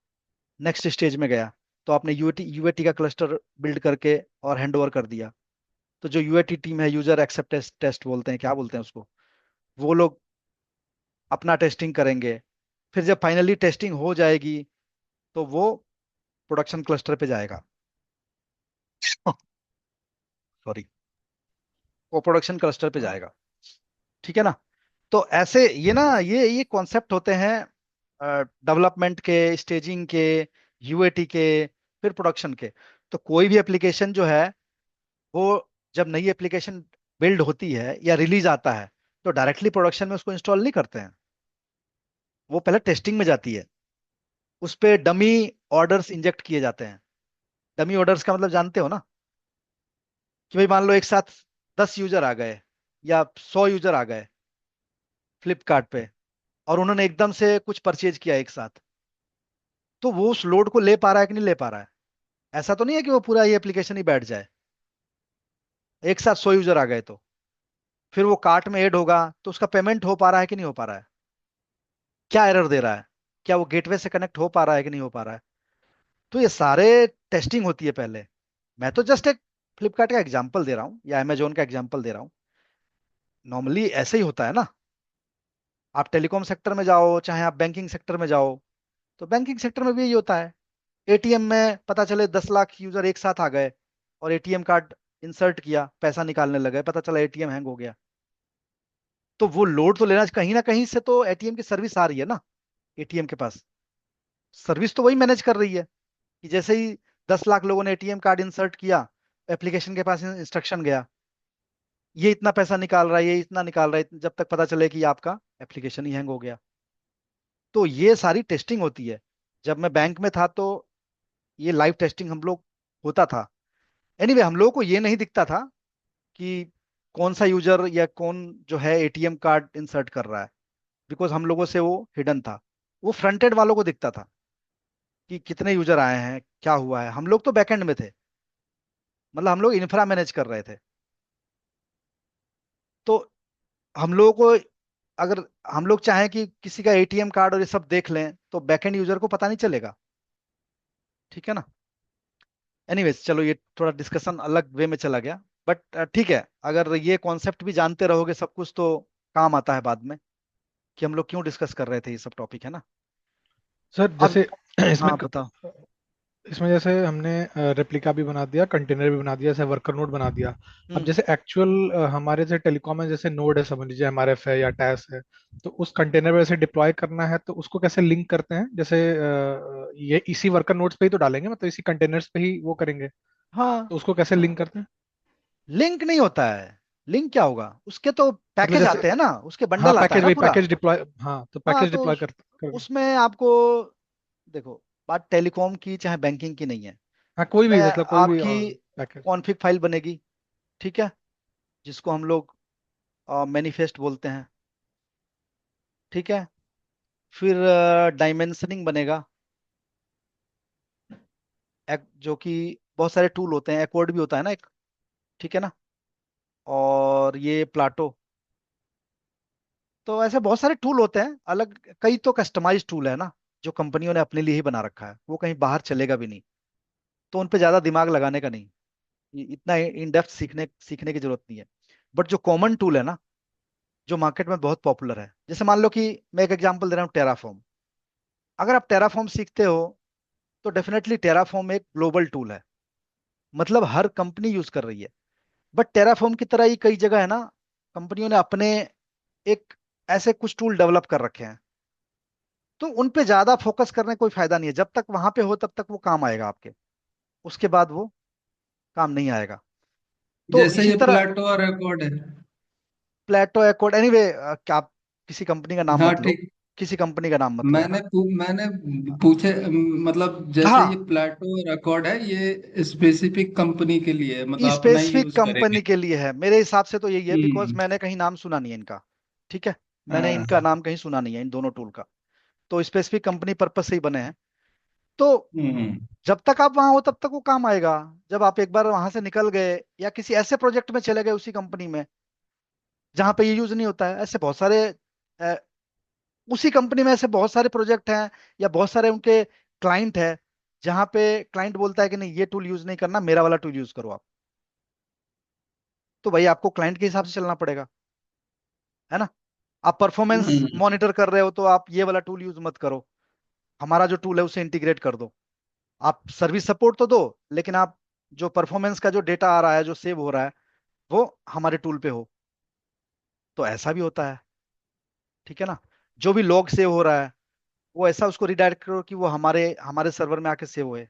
A: नेक्स्ट स्टेज में गया। तो आपने यूएटी यूएटी का क्लस्टर बिल्ड करके और हैंड ओवर कर दिया। तो जो यूएटी टीम है, यूजर एक्सेप्टेंस टेस्ट बोलते हैं, क्या बोलते हैं उसको, वो लोग अपना टेस्टिंग करेंगे। फिर जब फाइनली टेस्टिंग हो जाएगी तो वो प्रोडक्शन क्लस्टर पे जाएगा। सॉरी, वो प्रोडक्शन क्लस्टर पे जाएगा। ठीक है ना। तो ऐसे ये ना, ये कॉन्सेप्ट होते हैं डेवलपमेंट के, स्टेजिंग के, यूएटी के, फिर प्रोडक्शन के। तो कोई भी एप्लीकेशन जो है, वो जब नई एप्लीकेशन बिल्ड होती है या रिलीज आता है, तो डायरेक्टली प्रोडक्शन में उसको इंस्टॉल नहीं करते हैं। वो पहले टेस्टिंग में जाती है। उस पे डमी ऑर्डर्स इंजेक्ट किए जाते हैं। डमी ऑर्डर्स का मतलब जानते हो ना, कि भाई मान लो एक साथ 10 यूजर आ गए या 100 यूजर आ गए फ्लिपकार्ट पे, और उन्होंने एकदम से कुछ परचेज किया एक साथ, तो वो उस लोड को ले पा रहा है कि नहीं ले पा रहा है। ऐसा तो नहीं है कि वो पूरा ये एप्लीकेशन ही बैठ जाए। एक साथ 100 यूजर आ गए तो फिर वो कार्ट में ऐड होगा, तो उसका पेमेंट हो पा रहा है कि नहीं हो पा रहा है, क्या एरर दे रहा है, क्या वो गेटवे से कनेक्ट हो पा रहा है कि नहीं हो पा रहा है। तो ये सारे टेस्टिंग होती है पहले। मैं तो जस्ट एक फ्लिपकार्ट का एग्जांपल दे रहा हूँ या अमेजोन का एग्जांपल दे रहा हूँ। नॉर्मली ऐसे ही होता है ना। आप टेलीकॉम सेक्टर में जाओ, चाहे आप बैंकिंग सेक्टर में जाओ, तो बैंकिंग सेक्टर में भी यही होता है। एटीएम में पता चले 10 लाख यूजर एक साथ आ गए, और एटीएम कार्ड इंसर्ट किया, पैसा निकालने लगे, पता चला एटीएम हैंग हो गया। तो वो लोड तो लेना, कहीं ना कहीं से तो एटीएम की सर्विस आ रही है ना। एटीएम के पास सर्विस तो वही मैनेज कर रही है, कि जैसे ही 10 लाख लोगों ने एटीएम कार्ड इंसर्ट किया, एप्लीकेशन के पास इंस्ट्रक्शन गया, ये इतना पैसा निकाल रहा है, ये इतना निकाल रहा है, जब तक पता चले कि आपका एप्लीकेशन ही हैंग हो गया। तो ये सारी टेस्टिंग होती है। जब मैं बैंक में था तो ये लाइव टेस्टिंग हम लोग होता था। एनीवे, हम लोगों को ये नहीं दिखता था कि कौन सा यूजर या कौन जो है एटीएम कार्ड इंसर्ट कर रहा है, बिकॉज हम लोगों से वो हिडन था। वो फ्रंट एंड वालों को दिखता था कि कितने यूजर आए हैं, क्या हुआ है। हम लोग तो बैकएंड में थे, मतलब हम लोग इंफ्रा मैनेज कर रहे थे। तो हम लोगों को, अगर हम लोग चाहें कि किसी का एटीएम कार्ड और ये सब देख लें, तो बैकएंड यूजर को पता नहीं चलेगा। ठीक है ना। एनीवेज, चलो ये थोड़ा डिस्कशन अलग वे में चला गया, बट ठीक है। अगर ये कॉन्सेप्ट भी जानते रहोगे सब कुछ, तो काम आता है बाद में, कि हम लोग क्यों डिस्कस कर रहे थे ये सब टॉपिक, है ना।
C: सर
A: अब
C: जैसे इसमें
A: हाँ, बताओ।
C: इसमें जैसे हमने रेप्लिका भी बना दिया, कंटेनर भी बना दिया, जैसे वर्कर नोड बना दिया। अब
A: हम्म।
C: जैसे एक्चुअल हमारे जैसे टेलीकॉम में जैसे नोड है, समझ लीजिए एमआरएफ है या टैस है, तो उस कंटेनर में जैसे डिप्लॉय करना है तो उसको कैसे लिंक करते हैं? जैसे ये इसी वर्कर नोड्स पे ही तो डालेंगे, मतलब इसी कंटेनर्स पे ही वो करेंगे,
A: हाँ,
C: तो उसको कैसे लिंक करते हैं?
A: लिंक नहीं होता है। लिंक क्या होगा, उसके तो
C: मतलब
A: पैकेज
C: जैसे,
A: आते हैं ना, उसके
C: हाँ
A: बंडल आता है
C: पैकेज,
A: ना
C: वही
A: पूरा।
C: पैकेज डिप्लॉय, हाँ तो
A: हाँ,
C: पैकेज
A: तो
C: डिप्लॉय करके।
A: उसमें आपको, देखो, बात टेलीकॉम की चाहे बैंकिंग की नहीं है।
C: हाँ कोई
A: मैं
C: भी, मतलब कोई भी
A: आपकी
C: पैकेज।
A: कॉन्फ़िग फाइल बनेगी, ठीक है, जिसको हम लोग मैनिफेस्ट बोलते हैं। ठीक है। फिर डायमेंशनिंग बनेगा, जो कि बहुत सारे टूल होते हैं, एक्वर्ड भी होता है ना एक। ठीक है ना। और ये प्लाटो। तो ऐसे बहुत सारे टूल होते हैं अलग। कई तो कस्टमाइज टूल है ना, जो कंपनियों ने अपने लिए ही बना रखा है, वो कहीं बाहर चलेगा भी नहीं। तो उन पे ज्यादा दिमाग लगाने का नहीं, इतना इन डेप्थ सीखने सीखने की जरूरत नहीं है। बट जो कॉमन टूल है ना, जो मार्केट में बहुत पॉपुलर है, जैसे मान लो कि मैं एक एग्जांपल दे रहा हूँ, टेराफॉर्म। अगर आप टेराफॉर्म सीखते हो, तो डेफिनेटली टेराफॉर्म एक ग्लोबल टूल है, मतलब हर कंपनी यूज कर रही है। बट टेराफॉर्म की तरह ही कई जगह है ना, कंपनियों ने अपने एक ऐसे कुछ टूल डेवलप कर रखे हैं, तो उन पे ज्यादा फोकस करने का कोई फायदा नहीं है। जब तक वहां पे हो तब तक वो काम आएगा आपके, उसके बाद वो काम नहीं आएगा। तो
D: जैसे
A: इसी
D: ये
A: तरह
D: प्लेटो और अकॉर्ड है।
A: प्लेटो एकॉर्ड एनीवे, क्या आप किसी कंपनी का नाम
D: हाँ
A: मत लो,
D: ठीक।
A: किसी कंपनी का नाम मत लो, है ना।
D: मैंने पूछे, मतलब जैसे ये
A: हाँ,
D: प्लेटो और अकॉर्ड है, ये स्पेसिफिक कंपनी के लिए है, मतलब अपना ही
A: स्पेसिफिक
D: यूज करेंगे।
A: कंपनी के लिए है मेरे हिसाब से तो यही है, बिकॉज
D: हम्म।
A: मैंने कहीं नाम सुना नहीं है इनका। ठीक है, मैंने इनका
D: हाँ।
A: नाम कहीं सुना नहीं है इन दोनों टूल का। तो स्पेसिफिक कंपनी पर्पस से ही बने हैं। तो
D: हम्म।
A: जब तक आप वहां हो तब तक वो काम आएगा। जब आप एक बार वहां से निकल गए या किसी ऐसे प्रोजेक्ट में चले गए उसी कंपनी में जहां पे ये यूज नहीं होता है, ऐसे बहुत सारे अ, उसी कंपनी में ऐसे बहुत सारे प्रोजेक्ट हैं या बहुत सारे उनके क्लाइंट है, जहां पे क्लाइंट बोलता है कि नहीं ये टूल यूज नहीं करना, मेरा वाला टूल यूज करो आप। तो भाई आपको क्लाइंट के हिसाब से चलना पड़ेगा, है ना। आप परफॉर्मेंस
D: हम्म।
A: मॉनिटर कर रहे हो तो आप ये वाला टूल यूज मत करो, हमारा जो टूल है उसे इंटीग्रेट कर दो। आप सर्विस सपोर्ट तो दो, लेकिन आप जो परफॉर्मेंस का जो डेटा आ रहा है, जो सेव हो रहा है, वो हमारे टूल पे हो। तो ऐसा भी होता है, ठीक है ना। जो भी लॉग सेव हो रहा है वो ऐसा उसको रिडायरेक्ट करो कि वो हमारे हमारे सर्वर में आके सेव होए।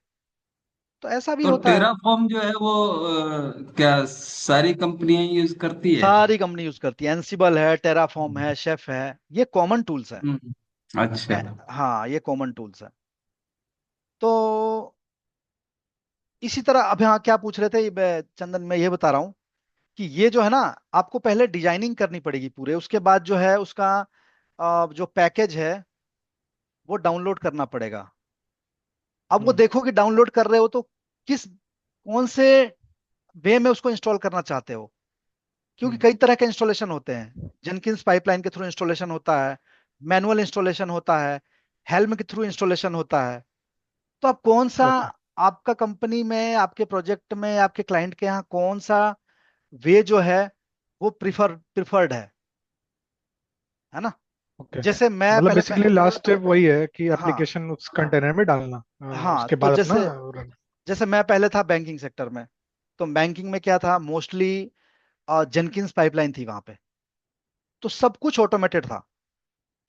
A: तो ऐसा भी
D: तो
A: होता है।
D: टेराफॉर्म जो है वो क्या सारी कंपनियां यूज करती है?
A: सारी कंपनी यूज करती है, एंसिबल है, टेराफॉर्म है, शेफ है, ये कॉमन टूल्स है।
D: हम्म। अच्छा।
A: हाँ, ये कॉमन टूल्स है। तो इसी तरह अब यहाँ क्या पूछ रहे थे चंदन, मैं ये बता रहा हूँ कि ये जो है ना, आपको पहले डिजाइनिंग करनी पड़ेगी पूरे, उसके बाद जो है उसका जो पैकेज है वो डाउनलोड करना पड़ेगा। अब वो
C: हम्म।
A: देखो कि डाउनलोड कर रहे हो तो किस कौन से वे में उसको इंस्टॉल करना चाहते हो, क्योंकि
C: हम्म।
A: कई तरह के इंस्टॉलेशन होते हैं। जेनकिंस पाइपलाइन के थ्रू इंस्टॉलेशन होता है, मैनुअल इंस्टॉलेशन होता है, हेल्म के थ्रू इंस्टॉलेशन होता है। तो आप कौन सा,
C: ओके।
A: आपका कंपनी में, आपके प्रोजेक्ट में, आपके क्लाइंट के यहाँ कौन सा वे जो है वो प्रिफर्ड है ना।
C: ओके।
A: जैसे मैं
C: मतलब
A: पहले
C: बेसिकली लास्ट स्टेप वही है कि
A: हाँ,
C: एप्लीकेशन उस कंटेनर में डालना,
A: हाँ
C: उसके
A: तो
C: बाद अपना
A: जैसे
C: रन।
A: जैसे मैं पहले था बैंकिंग सेक्टर में, तो बैंकिंग में क्या था, मोस्टली जेनकिंस पाइपलाइन थी वहां पे। तो सब कुछ ऑटोमेटेड था।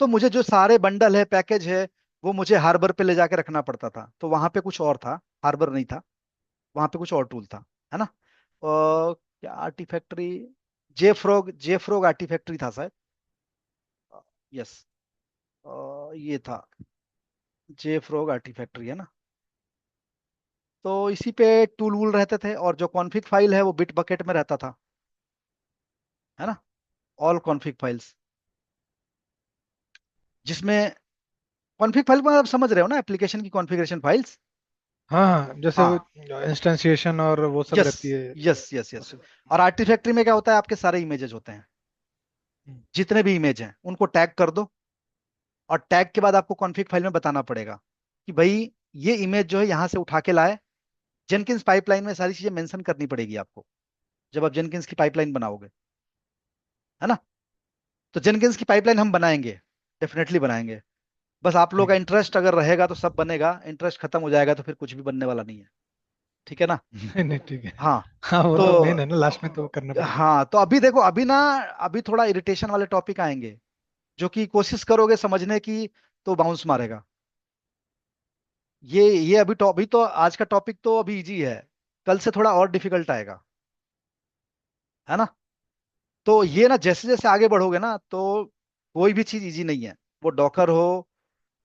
A: तो मुझे जो सारे बंडल है, पैकेज है, वो मुझे हार्बर पे ले जाके रखना पड़ता था। तो वहां पे कुछ और था, हार्बर नहीं था, वहां पे कुछ और टूल था, है ना। क्या आर्टिफैक्ट्री, जे फ्रॉग आर्टिफैक्ट्री था शायद। यस, ये था, जे फ्रॉग आर्टिफैक्ट्री, है ना। तो इसी पे टूल वूल रहते थे, और जो कॉन्फ़िग फाइल है वो बिट बकेट में रहता था, है ना। ऑल कॉन्फ़िग फाइल्स, जिसमें कॉन्फ़िग फाइल में आप समझ रहे हो ना, एप्लीकेशन की कॉन्फ़िगरेशन फाइल्स।
C: हाँ हाँ, जैसे वो
A: हाँ,
C: इंस्टेंसिएशन और वो सब
A: यस
C: रहती है।
A: Yes yes yes. और आर्टिफैक्ट्री में क्या होता है, आपके सारे इमेजेस होते हैं,
C: हम्म।
A: जितने भी इमेज हैं उनको टैग कर दो। और टैग के बाद आपको कॉन्फ़िग फाइल में बताना पड़ेगा कि भाई ये इमेज जो है यहाँ से उठा के लाए। जेनकिंस पाइपलाइन में सारी चीजें मेंशन करनी पड़ेगी आपको, जब आप जेनकिंस की पाइपलाइन बनाओगे, है ना। तो जेनकिंस की पाइपलाइन हम बनाएंगे, डेफिनेटली बनाएंगे। बस आप लोग
C: ठीक
A: का
C: है।
A: इंटरेस्ट अगर रहेगा तो सब बनेगा, इंटरेस्ट खत्म हो जाएगा तो फिर कुछ भी बनने वाला नहीं है, ठीक है ना।
C: नहीं नहीं, ठीक है।
A: हाँ
C: हाँ, वो
A: तो
C: तो मेन है ना, लास्ट में तो करना पड़ेगा।
A: हाँ, तो अभी देखो, अभी ना, अभी थोड़ा इरिटेशन वाले टॉपिक आएंगे, जो कि कोशिश करोगे समझने की तो बाउंस मारेगा। ये अभी तो आज का टॉपिक तो अभी इजी है, कल से थोड़ा और डिफिकल्ट आएगा, है ना। तो ये ना जैसे जैसे आगे बढ़ोगे ना, तो कोई भी चीज इजी नहीं है। वो डॉकर हो,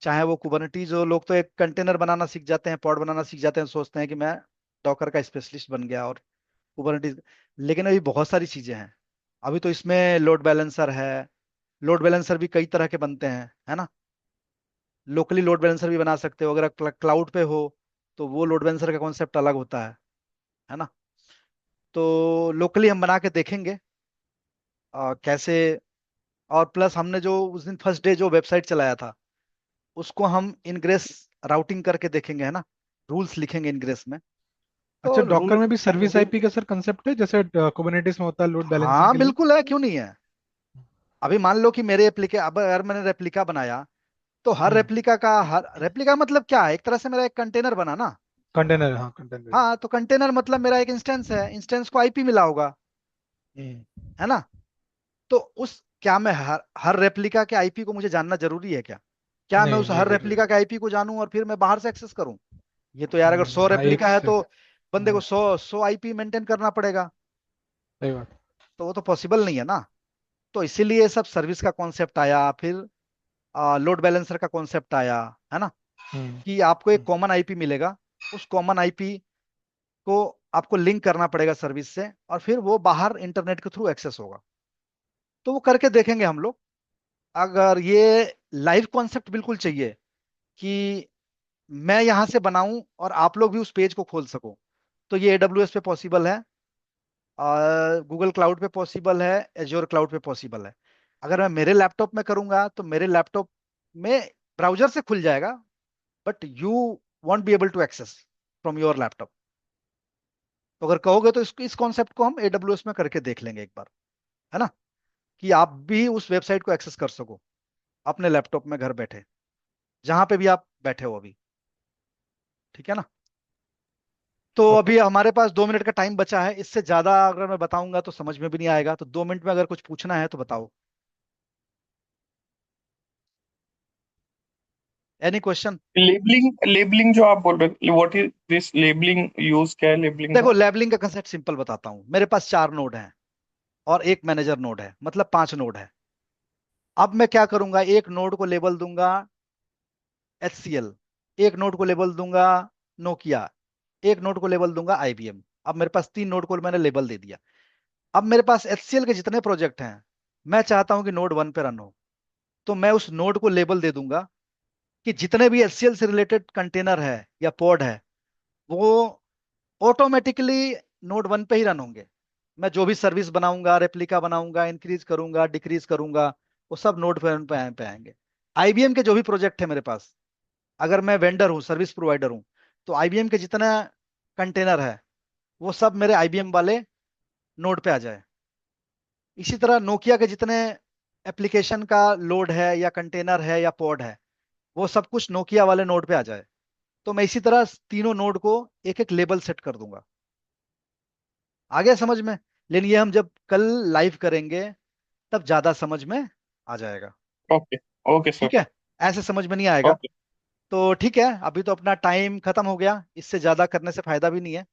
A: चाहे वो कुबरनिटीज हो। लोग तो एक कंटेनर बनाना सीख जाते हैं, पॉड बनाना सीख जाते हैं, सोचते हैं कि मैं डॉकर का स्पेशलिस्ट बन गया और कुबरनिटीज। लेकिन अभी बहुत सारी चीजें हैं। अभी तो इसमें लोड बैलेंसर है, लोड बैलेंसर भी कई तरह के बनते हैं, है ना। लोकली लोड बैलेंसर भी बना सकते हो, अगर आप क्लाउड पे हो तो वो लोड बैलेंसर का कॉन्सेप्ट अलग होता है ना। तो लोकली हम बना के देखेंगे कैसे। और प्लस हमने जो उस दिन फर्स्ट डे जो वेबसाइट चलाया था, उसको हम इनग्रेस राउटिंग करके देखेंगे, है ना। रूल्स लिखेंगे इनग्रेस में।
C: अच्छा,
A: तो
C: डॉकर
A: रूल,
C: में भी सर्विस आईपी का सर कंसेप्ट है, जैसे कुबरनेटिस में होता है लोड बैलेंसिंग
A: हाँ
C: के लिए?
A: बिल्कुल है, क्यों नहीं है। अभी मान लो कि मेरे एप्लीके अब अगर मैंने रेप्लिका बनाया, तो
C: हम्म।
A: हर रेप्लिका मतलब क्या है, एक तरह से मेरा एक कंटेनर बना ना।
C: कंटेनर, हाँ कंटेनर।
A: हाँ, तो कंटेनर मतलब मेरा एक इंस्टेंस है, इंस्टेंस को आईपी मिला होगा,
C: हम्म।
A: है ना। तो उस क्या मैं हर रेप्लिका के आईपी को मुझे जानना जरूरी है क्या? क्या मैं
C: नहीं,
A: उस
C: नहीं
A: हर
C: जरूरी।
A: रेप्लिका के आईपी को जानूं और फिर मैं बाहर से एक्सेस करूं? ये तो यार, अगर 100
C: हाँ, एक
A: रेप्लिका है
C: से।
A: तो बंदे को 100 आईपी मेंटेन करना पड़ेगा।
C: सही बात।
A: तो वो तो पॉसिबल नहीं है ना। तो इसीलिए सब सर्विस का कॉन्सेप्ट आया, फिर लोड बैलेंसर का कॉन्सेप्ट आया, है ना?
C: हम्म।
A: कि आपको एक कॉमन आईपी मिलेगा, उस कॉमन आईपी को आपको लिंक करना पड़ेगा सर्विस से, और फिर वो बाहर इंटरनेट के थ्रू एक्सेस होगा। तो वो करके देखेंगे हम लोग। अगर ये लाइव कॉन्सेप्ट बिल्कुल चाहिए कि मैं यहां से बनाऊं और आप लोग भी उस पेज को खोल सको, तो ये AWS पे पॉसिबल है, गूगल क्लाउड पे पॉसिबल है, एज्योर क्लाउड पे पॉसिबल है। अगर मैं मेरे लैपटॉप में करूंगा तो मेरे लैपटॉप में ब्राउजर से खुल जाएगा, but you won't be able to access from your laptop. तो अगर कहोगे तो इस कॉन्सेप्ट को हम AWS में करके देख लेंगे एक बार, है ना? कि आप भी उस वेबसाइट को एक्सेस कर सको अपने लैपटॉप में घर बैठे, जहां पे भी आप बैठे हो अभी। ठीक है ना? तो
C: ओके।
A: अभी हमारे पास 2 मिनट का टाइम बचा है। इससे ज्यादा अगर मैं बताऊंगा तो समझ में भी नहीं आएगा, तो 2 मिनट में अगर कुछ पूछना है तो बताओ। Any question?
B: लेबलिंग लेबलिंग जो आप बोल रहे, what is this labelling, use क्या है लेबलिंग
A: देखो,
B: का?
A: लेबलिंग का कंसेप्ट सिंपल बताता हूँ। मेरे पास 4 नोड हैं और एक मैनेजर नोड है, मतलब 5 नोड है। अब मैं क्या करूंगा, एक नोड को लेबल दूंगा HCL, एक नोड को लेबल दूंगा नोकिया, एक नोड को लेबल दूंगा IBM। अब मेरे पास 3 नोड को मैंने लेबल दे दिया। अब मेरे पास HCL के जितने प्रोजेक्ट हैं, मैं चाहता हूं कि नोड 1 पे रन हो, तो मैं उस नोड को लेबल दे दूंगा कि जितने भी HCL से रिलेटेड कंटेनर है या पॉड है, वो ऑटोमेटिकली नोड 1 पे ही रन होंगे। मैं जो भी सर्विस बनाऊंगा, रेप्लिका बनाऊंगा, इंक्रीज करूंगा, डिक्रीज करूंगा, वो सब नोड पे आएंगे। IBM के जो भी प्रोजेक्ट है मेरे पास, अगर मैं वेंडर हूँ, सर्विस प्रोवाइडर हूँ, तो IBM के जितना कंटेनर है वो सब मेरे IBM वाले नोड पे आ जाए। इसी तरह नोकिया के जितने एप्लीकेशन का लोड है या कंटेनर है या पॉड है, वो सब कुछ नोकिया वाले नोड पे आ जाए। तो मैं इसी तरह तीनों नोड को एक एक लेबल सेट कर दूंगा। आ गया समझ में? लेकिन ये हम जब कल लाइव करेंगे तब ज्यादा समझ में आ जाएगा।
B: ओके। Okay sir.
A: ठीक है? ऐसे समझ में नहीं आएगा।
B: ओके।
A: तो ठीक है, अभी तो अपना टाइम खत्म हो गया, इससे ज्यादा करने से फायदा भी नहीं है,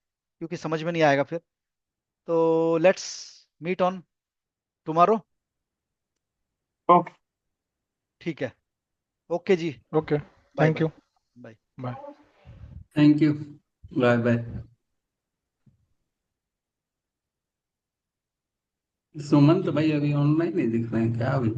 A: क्योंकि समझ में नहीं आएगा फिर। तो let's meet on tomorrow.
B: Okay.
A: ठीक है। ओके जी।
C: Okay.
A: Bye
C: thank
A: bye.
C: You.
A: Bye.
C: Bye.
D: Thank you. Bye bye. Sumant भाई अभी ऑनलाइन नहीं दिख रहे हैं क्या अभी?